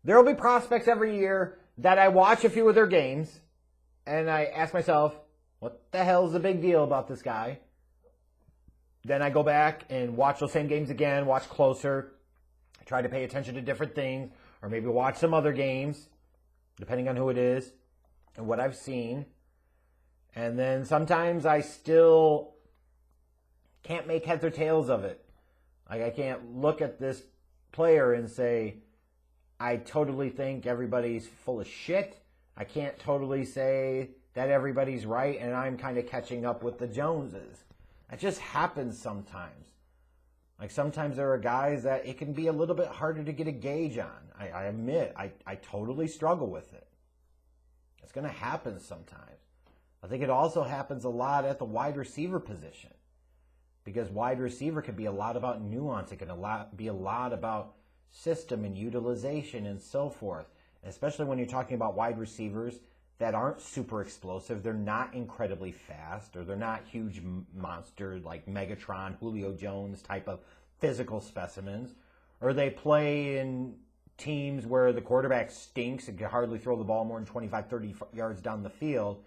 There will be prospects every year that I watch a few of their games, and I ask myself, what the hell is the big deal about this guy? Then I go back and watch those same games again, watch closer, try to pay attention to different things, or maybe watch some other games, depending on who it is and what I've seen. And then sometimes I still can't make heads or tails of it. Like, I can't look at this player and say, I totally think everybody's full of shit. I can't totally say that everybody's right and I'm kind of catching up with the Joneses. That just happens sometimes. Like, sometimes there are guys that it can be a little bit harder to get a gauge on. I admit, I totally struggle with it. It's going to happen sometimes. I think it also happens a lot at the wide receiver position, because wide receiver can be a lot about nuance. It can be a lot about system and utilization and so forth. And especially when you're talking about wide receivers that aren't super explosive. They're not incredibly fast, or they're not huge monsters like Megatron, Julio Jones type of physical specimens. Or they play in teams where the quarterback stinks and can hardly throw the ball more than 25, 30 yards down the field.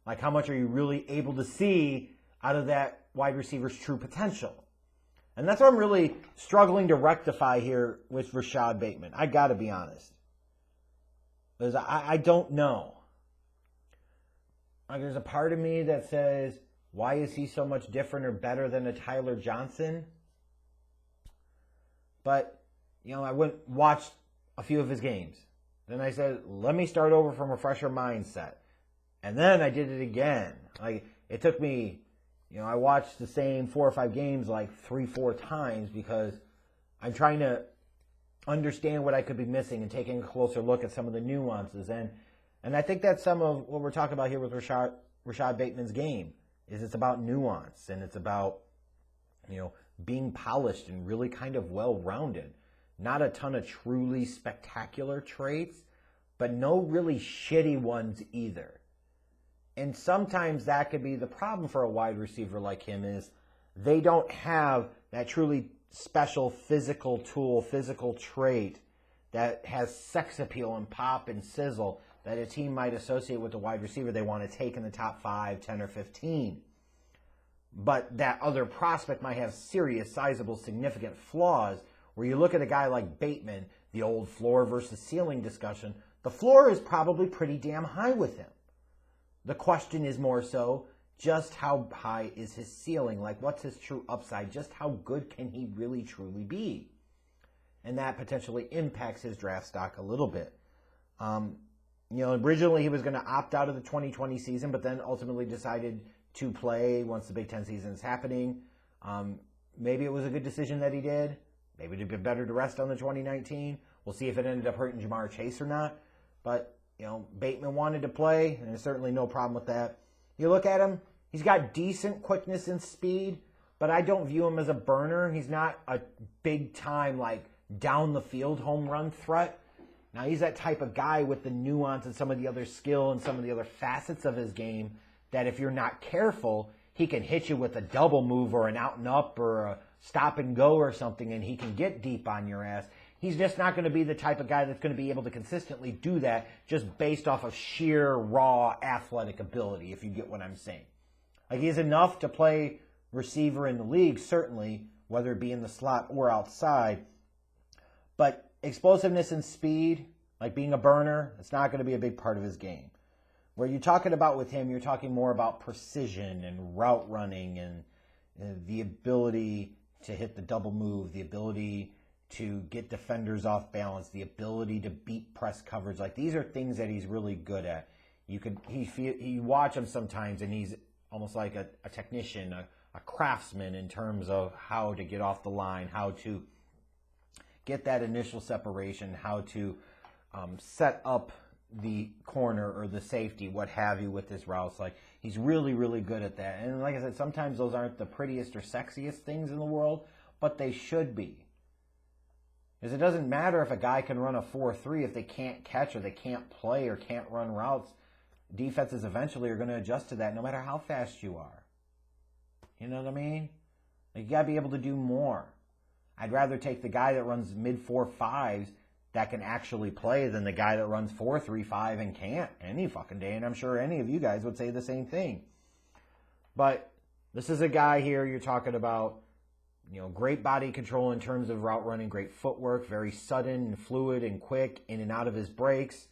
Like, how much are you really able to see out of that wide receiver's true potential? And that's what I'm really struggling to rectify here with Rashad Bateman. I got to be honest. Because I don't know. Like, there's a part of me that says, why is he so much different or better than a Tyler Johnson? But, you know, I went watched a few of his games. Then I said, let me start over from a fresher mindset. And then I did it again. Like, it took me, you know, I watched the same 4 or 5 games like 3-4 times, because I'm trying to understand what I could be missing and taking a closer look at some of the nuances. And I think that's some of what we're talking about here with Rashad Bateman's game. Is it's about nuance, and it's about, you know, being polished and really kind of well-rounded. Not a ton of truly spectacular traits, but no really shitty ones either. And sometimes that could be the problem for a wide receiver like him, is they don't have that truly special physical tool, physical trait that has sex appeal and pop and sizzle that a team might associate with the wide receiver they want to take in the top 5, 10, or 15. But that other prospect might have serious, sizable, significant flaws, where you look at a guy like Bateman, the old floor versus ceiling discussion, the floor is probably pretty damn high with him. The question is more so, just how high is his ceiling? Like, what's his true upside? Just how good can he really truly be? And that potentially impacts his draft stock a little bit. You know, originally he was going to opt out of the 2020 season, but then ultimately decided to play once the Big Ten season is happening. Maybe it was a good decision that he did. Maybe it'd be better to rest on the 2019. We'll see if it ended up hurting Jamar Chase or not. But, you know, Bateman wanted to play, and there's certainly no problem with that. You look at him, he's got decent quickness and speed, but I don't view him as a burner. He's not a big-time, like, down-the-field home run threat. Now, he's that type of guy with the nuance and some of the other skill and some of the other facets of his game that if you're not careful, he can hit you with a double move or an out and up or a stop and go or something, and he can get deep on your ass. He's just not going to be the type of guy that's going to be able to consistently do that just based off of sheer, raw, athletic ability, if you get what I'm saying. Like, he's enough to play receiver in the league, certainly, whether it be in the slot or outside. But explosiveness and speed, like being a burner, it's not going to be a big part of his game. Where you're talking about with him, you're talking more about precision and route running and the ability to hit the double move, the ability to get defenders off balance, the ability to beat press coverage. Like, these are things that he's really good at. You watch him sometimes, and he's almost like a technician, a craftsman in terms of how to get off the line, how to get that initial separation, how to set up the corner or the safety, what have you, with his routes. Like, he's really, really good at that. And like I said, sometimes those aren't the prettiest or sexiest things in the world, but they should be. Because it doesn't matter if a guy can run a 4.3 if they can't catch or they can't play or can't run routes. Defenses eventually are going to adjust to that no matter how fast you are. You know what I mean? Like, you got to be able to do more. I'd rather take the guy that runs mid 4.5s that can actually play than the guy that runs 4.35 and can't any fucking day. And I'm sure any of you guys would say the same thing. But this is a guy here you're talking about, great body control in terms of route running, great footwork, very sudden and fluid and quick in and out of his breaks.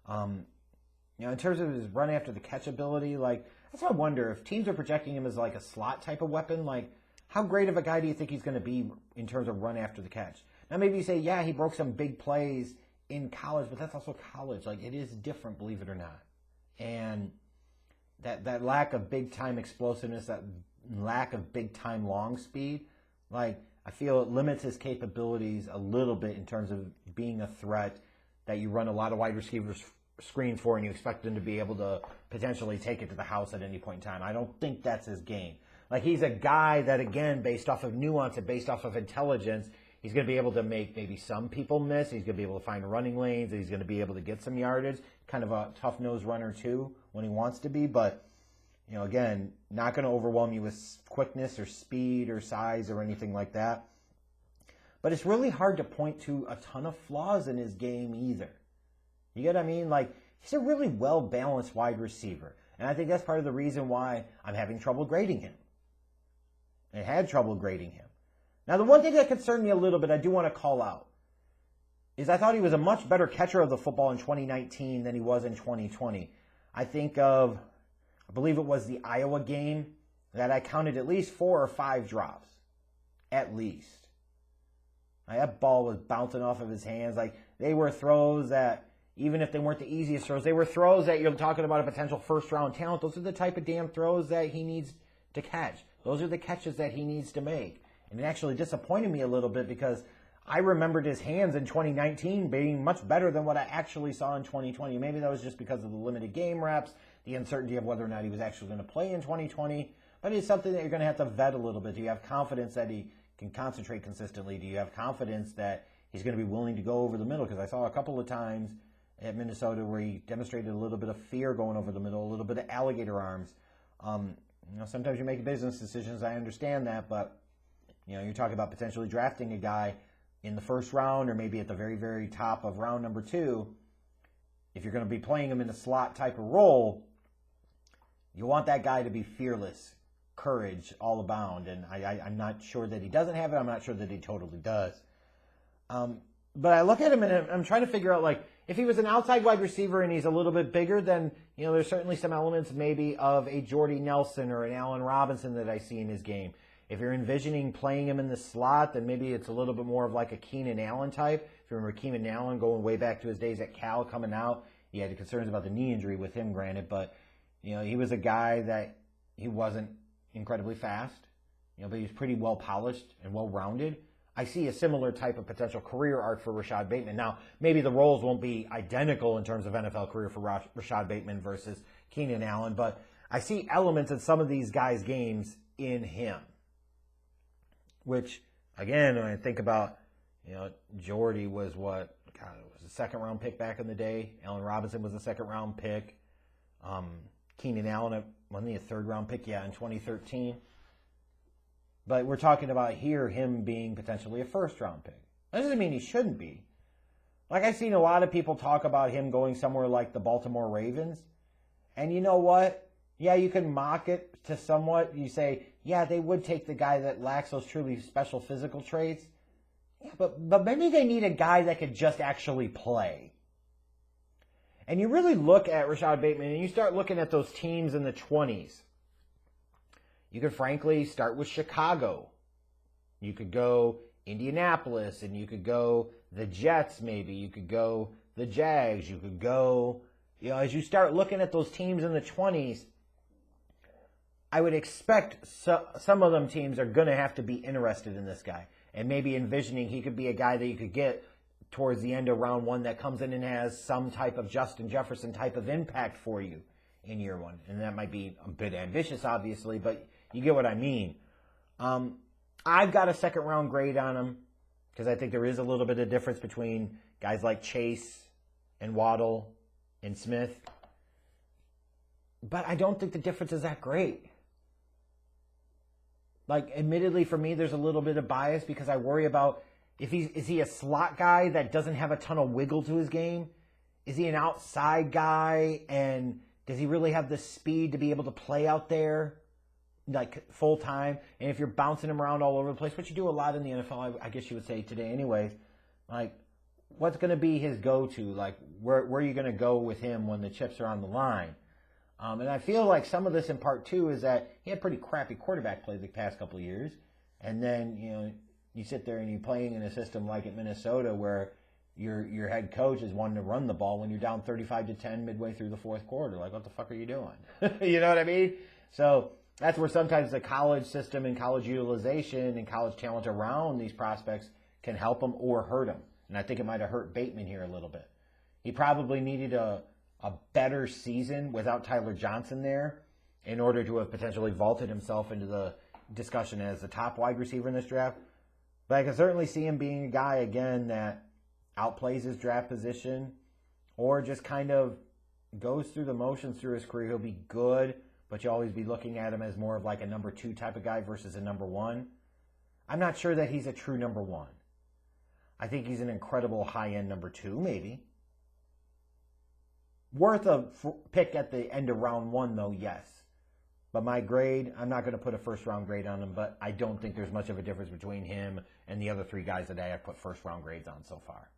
In terms of his run after the catch ability, that's what I wonder if teams are projecting him as like a slot type of weapon. How great of a guy do you think he's going to be in terms of run after the catch? Now, maybe you say, yeah, he broke some big plays in college, but that's also college. It is different, believe it or not. And that lack of big-time explosiveness, that lack of big-time long speed, I feel it limits his capabilities a little bit in terms of being a threat that you run a lot of wide receivers screens for and you expect them to be able to potentially take it to the house at any point in time. I don't think that's his game. He's a guy that, again, based off of nuance and based off of intelligence, he's going to be able to make maybe some people miss. He's going to be able to find running lanes. He's going to be able to get some yardage. Kind of a tough-nosed runner, too, when he wants to be. But, again, not going to overwhelm you with quickness or speed or size or anything like that. But it's really hard to point to a ton of flaws in his game either. You get what I mean? He's a really well-balanced wide receiver. And I think that's part of the reason why I'm having trouble grading him. I had trouble grading him. Now, the one thing that concerned me a little bit, I do want to call out, is I thought he was a much better catcher of the football in 2019 than he was in 2020. I believe it was the Iowa game that I counted at least 4 or 5 drops. At least. That ball was bouncing off of his hands. They were throws that, even if they weren't the easiest throws, they were throws that you're talking about a potential first-round talent. Those are the type of damn throws that he needs to catch. Those are the catches that he needs to make. And it actually disappointed me a little bit because I remembered his hands in 2019 being much better than what I actually saw in 2020. Maybe that was just because of the limited game reps, the uncertainty of whether or not he was actually going to play in 2020. But it's something that you're going to have to vet a little bit. Do you have confidence that he can concentrate consistently? Do you have confidence that he's going to be willing to go over the middle? Because I saw a couple of times at Minnesota where he demonstrated a little bit of fear going over the middle, a little bit of alligator arms. Sometimes you make business decisions. I understand that, but you're talking about potentially drafting a guy in the first round or maybe at the very, very top of round number 2. If you're going to be playing him in a slot type of role, you want that guy to be fearless, courage all abound. And I'm not sure that he doesn't have it. I'm not sure that he totally does. But I look at him and I'm trying to figure out, if he was an outside wide receiver and he's a little bit bigger, then, there's certainly some elements maybe of a Jordy Nelson or an Allen Robinson that I see in his game. If you're envisioning playing him in the slot, then maybe it's a little bit more of a Keenan Allen type. If you remember Keenan Allen going way back to his days at Cal coming out, he had concerns about the knee injury with him, granted, but, he was a guy that he wasn't incredibly fast, but he was pretty well polished and well rounded. I see a similar type of potential career arc for Rashad Bateman. Now, maybe the roles won't be identical in terms of NFL career for Rashad Bateman versus Keenan Allen, but I see elements in some of these guys' games in him. Which, again, when I think about, Jordy was it was a second-round pick back in the day. Allen Robinson was a second-round pick. Keenan Allen, wasn't he a third-round pick? Yeah, in 2013. But we're talking about here him being potentially a first-round pick. That doesn't mean he shouldn't be. I've seen a lot of people talk about him going somewhere like the Baltimore Ravens. And you know what? Yeah, you can mock it to somewhat. You say, yeah, they would take the guy that lacks those truly special physical traits. Yeah, but maybe they need a guy that could just actually play. And you really look at Rashad Bateman and you start looking at those teams in the 20s. You could frankly start with Chicago. You could go Indianapolis, and you could go the Jets maybe. You could go the Jags. You could go, as you start looking at those teams in the 20s, I would expect some of them teams are going to have to be interested in this guy. And maybe envisioning he could be a guy that you could get towards the end of round 1 that comes in and has some type of Justin Jefferson type of impact for you in year 1. And that might be a bit ambitious, obviously, but you get what I mean. I've got a second-round grade on him because I think there is a little bit of difference between guys like Chase and Waddle and Smith. But I don't think the difference is that great. Admittedly, for me, there's a little bit of bias because I worry about Is he a slot guy that doesn't have a ton of wiggle to his game? Is he an outside guy, and does he really have the speed to be able to play out there like full time? And if you're bouncing him around all over the place, which you do a lot in the NFL, I guess you would say today anyways, like what's going to be his go-to? Like where are you going to go with him when the chips are on the line? And I feel like some of this in part two is that he had pretty crappy quarterback play the past couple of years. And then, you sit there and you're playing in a system like at Minnesota where your head coach is wanting to run the ball when you're down 35-10 midway through the fourth quarter. Like, what the fuck are you doing? You know what I mean? So that's where sometimes the college system and college utilization and college talent around these prospects can help them or hurt them. And I think it might have hurt Bateman here a little bit. He probably needed a better season without Tyler Johnson there in order to have potentially vaulted himself into the discussion as the top wide receiver in this draft. But I can certainly see him being a guy, again, that outplays his draft position or just kind of goes through the motions through his career. He'll be good, but you'll always be looking at him as more of like a number 2 type of guy versus a number 1. I'm not sure that he's a true number 1. I think he's an incredible high-end number 2, maybe. Worth a pick at the end of round 1, though, yes. But my grade, I'm not going to put a first-round grade on him, but I don't think there's much of a difference between him and the other 3 guys that I have put first-round grades on so far.